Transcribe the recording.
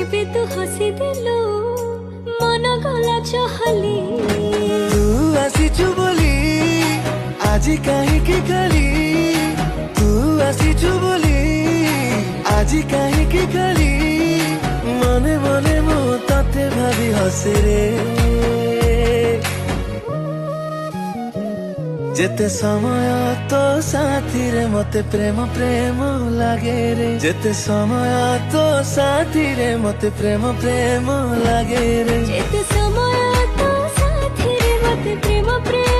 जेबे तू हसी दिलु मन गला चहली तू आसीचु बोली आज काहींकी खाली तू आसीचु बोली आज काहींकी खाली मने मने मो तते भाबी हसे रे जेते समय तो साथी रे मते प्रेम प्रेम लागे रे जेते समय तो साथी रे मते प्रेम प्रेम लागे रे जेते समय तो साथी रे मते प्रेम प्रेम